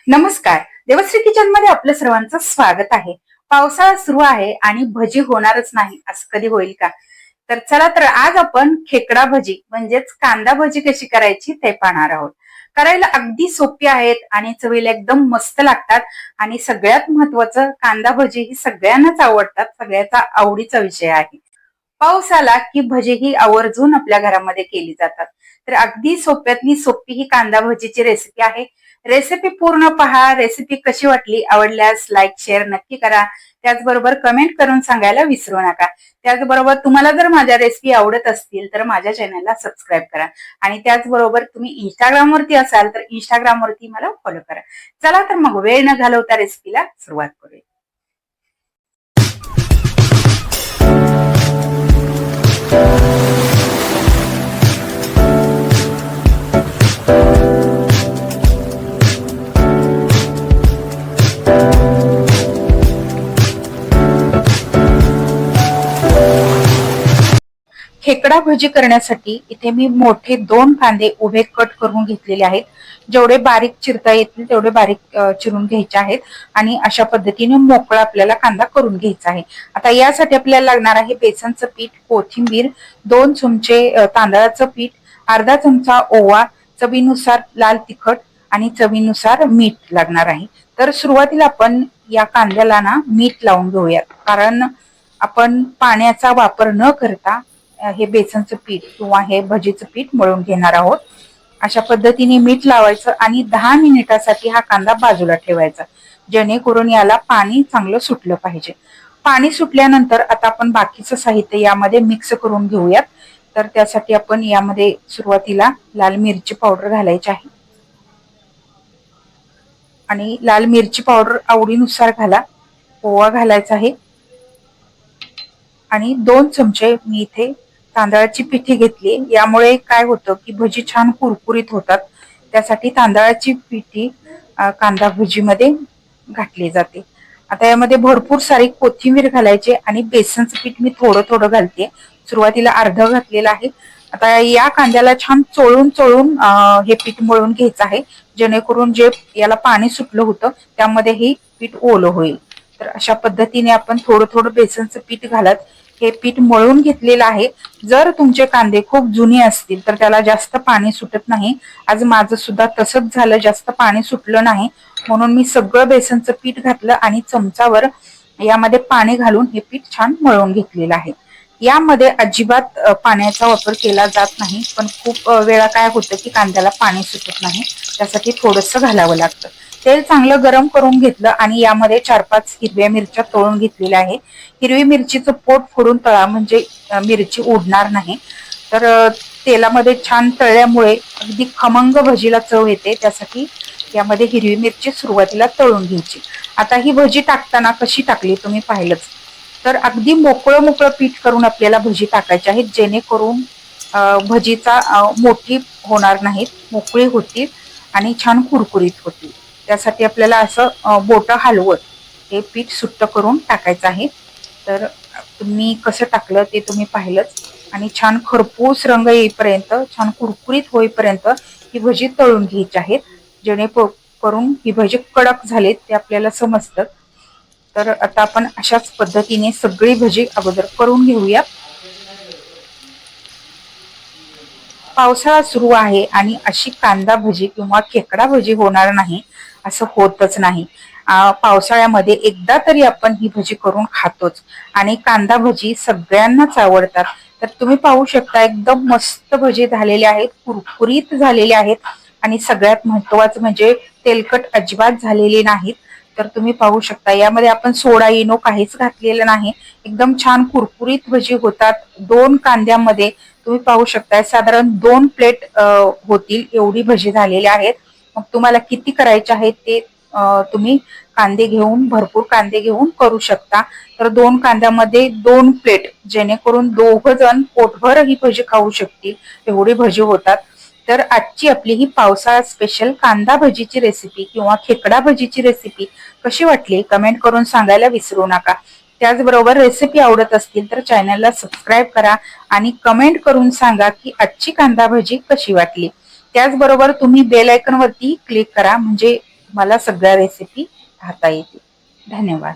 नमस्कार. देवश्री किचन मध्ये आपलं सर्वांचं स्वागत आहे. पावसाळा सुरू आहे आणि भजी होणारच नाही असं कधी होईल का? तर चला तर आज आपण खेकडा भजी म्हणजेच कांदा भजी कशी करायची ते पाहणार आहोत. करायला अगदी सोपी आहेत आणि चवीला एकदम मस्त लागतात. आणि सगळ्यात महत्वाचं, कांदा भजी ही सगळ्यांनाच आवडतात, सगळ्याचा आवडीचा विषय आहे. पाऊस आला की भजी ही आवर्जून आपल्या घरामध्ये केली जातात. तर अगदी सोप्यातली सोपी ही कांदा भजीची रेसिपी आहे. रेसिपी पूर्ण पहा. रेसिपी कशी वाटली, आवडल्यास लाईक शेअर नक्की करा. त्याचबरोबर कमेंट करून सांगायला विसरू नका. त्याचबरोबर तुम्हाला जर माझ्या रेसिपी आवडत असतील तर माझ्या चॅनलला सबस्क्राईब करा. आणि त्याचबरोबर तुम्ही इंस्टाग्रामवरती असाल तर इंस्टाग्रामवरती मला फॉलो करा. चला तर मग वेळ न घालवता रेसिपीला सुरुवात करूया. खेकडा भजी करण्यासाठी इथे मी मोठे 2 कांदे उभे कट करून घेतलेले आहेत. जेवढे बारीक चिरता येतील तेवढे बारीक चिरून घ्यायचे आहेत. आणि अशा पद्धतीने मोकळा आपल्याला कांदा करून घ्यायचा आहे. आता यासाठी आपल्याला लागणार आहे बेसनचं पीठ, कोथिंबीर, 2 चमचे तांदळाचं पीठ, अर्धा चमचा ओवा, चवीनुसार लाल तिखट आणि चवीनुसार मीठ लागणार आहे. तर सुरुवातीला आपण या कांद्याला ना मीठ लावून घेऊयात, कारण आपण पाण्याचा वापर न करता हे बेसनचं पीठ किंवा हे भजीचं पीठ मळून घेणार आहोत. अशा पद्धतीने मीठ लावायचं आणि 10 मिनिटासाठी हा कांदा बाजूला ठेवायचा, जेणेकरून याला पाणी चांगलं सुटलं पाहिजे. पाणी सुटल्यानंतर आता आपण बाकीचं साहित्य यामध्ये मिक्स करून घेऊयात. तर त्यासाठी आपण यामध्ये सुरुवातीला लाल मिरची पावडर घालायची आहे. आणि लाल मिरची पावडर आवडीनुसार घाला. ओवा घालायचा आहे आणि 2 चमचे मी इथे तांदळाची पिठी घेतली. यामुळे काय होतं की भजी छान कुरकुरीत होतात. त्यासाठी तांदळाची पिठी कांदा भजीमध्ये घातली जाते. आता यामध्ये भरपूर सारी कोथिंबीर घालायची आणि बेसनचं पीठ मी थोडं थोडं घालते. सुरुवातीला अर्ध घातलेलं आहे. आता या कांद्याला छान चोळून चोळून हे पीठ मळून घ्यायचं आहे, जेणेकरून जे याला पाणी सुटलं होतं त्यामध्ये हे पीठ ओलं होईल. तर अशा पद्धतीने आपण थोडं थोडं बेसनचं पीठ घालत हे पीठ मळून घेतलेलं आहे. जर तुमचे कांदे खूप जुने असतील तर त्याला जास्त पाणी सुटत नाही. आज माझं सुद्धा तसंच झालं, जास्त पाणी सुटलं नाही, म्हणून मी सगळं बेसनचं पीठ घातलं आणि चमचावर यामध्ये पाणी घालून हे पीठ छान मळून घेतलेलं आहे. यामध्ये अजिबात पाण्याचा वापर केला जात नाही, पण खूप वेळा काय होतं की कांद्याला पाणी सुटत नाही, त्यासाठी थोडंसं घालावं लागतं. तेल चांगलं गरम करून घेतलं आणि यामध्ये 4-5 हिरव्या मिरच्या तळून घेतलेल्या आहे. हिरवी मिरचीचं पोट फोडून तळा, म्हणजे मिरची उडणार नाही. तर तेलामध्ये छान तळल्यामुळे अगदी खमंग भजीला चव येते. त्यासाठी यामध्ये हिरवी मिरची सुरुवातीला तळून घ्यायची. आता ही भजी टाकताना कशी टाकली तुम्ही पाहिलंच. तर अगदी मोकळं मोकळं पीठ करून आपल्याला भजी टाकायची आहेत, जेणेकरून भजीचा मोठी होणार नाहीत, मोकळी होतील आणि छान कुरकुरीत होतील. त्यासाठी आपल्याला असं बोटं हलवत हे पीठ सुट्ट करून टाकायचं आहे. तर तुम्ही कसं टाकलं ते तुम्ही पाहिलंच. आणि छान खरपूस रंग येईपर्यंत, छान कुरकुरीत होईपर्यंत ही भजी तळून घ्यायची आहेत, जेणेकरून ही भजी कडक झालीत ते आपल्याला समजतं. तर आता आपण अशाच पद्धतीने सगळी भजी अगोदर करून घेऊया. पावसाळा सुरू आहे आणि अशी कांदा भजी किंवा खेकडा भजी होणार नाही असं होतच नाही. पावसाळ्यामध्ये एकदा तरी आपण ही भजी करून खातोच आणि कांदा भजी सगळ्यांनाच आवडतात. तर तुम्ही पाहू शकता, एकदम मस्त भजी झालेले आहेत, कुरकुरीत झालेले आहेत आणि सगळ्यात महत्वाचं म्हणजे तेलकट अजिबात झालेले नाहीत. तर तुम्ही पाहू शकता, यामध्ये आपण सोडा इनो काहीच घातलेलं नाही. एकदम छान कुरकुरीत भजी होतात. 2 कांद्यामध्ये तुम्ही पाहू शकता साधारण 2 प्लेट होतील एवढी भजी झालेली आहेत. मग तुम्हाला किती करायचे आहेत ते तुम्ही कांदे घेऊन, भरपूर कांदे घेऊन करू शकता. तर 2 कांद्यामध्ये 2 प्लेट, जेणेकरून 2 जण पोटभर ही भजी खाऊ शकतील एवढी भजी होतात. तर आजची आपली ही पावसाळा स्पेशल कांदा भजीची रेसिपी किंवा खेकडा भजीची रेसिपी कशी वाटली कमेंट करून सांगायला विसरू नका. त्याचबरोबर रेसिपी आवडत असतील तर चॅनलला सबस्क्राईब करा आणि कमेंट करून सांगा की आजची कांदा भजी कशी वाटली. त्याचबरोबर तुम्ही बेल आयकॉन वरती क्लिक करा, म्हणजे मला सगळ्या रेसिपी पाहता येतील. धन्यवाद.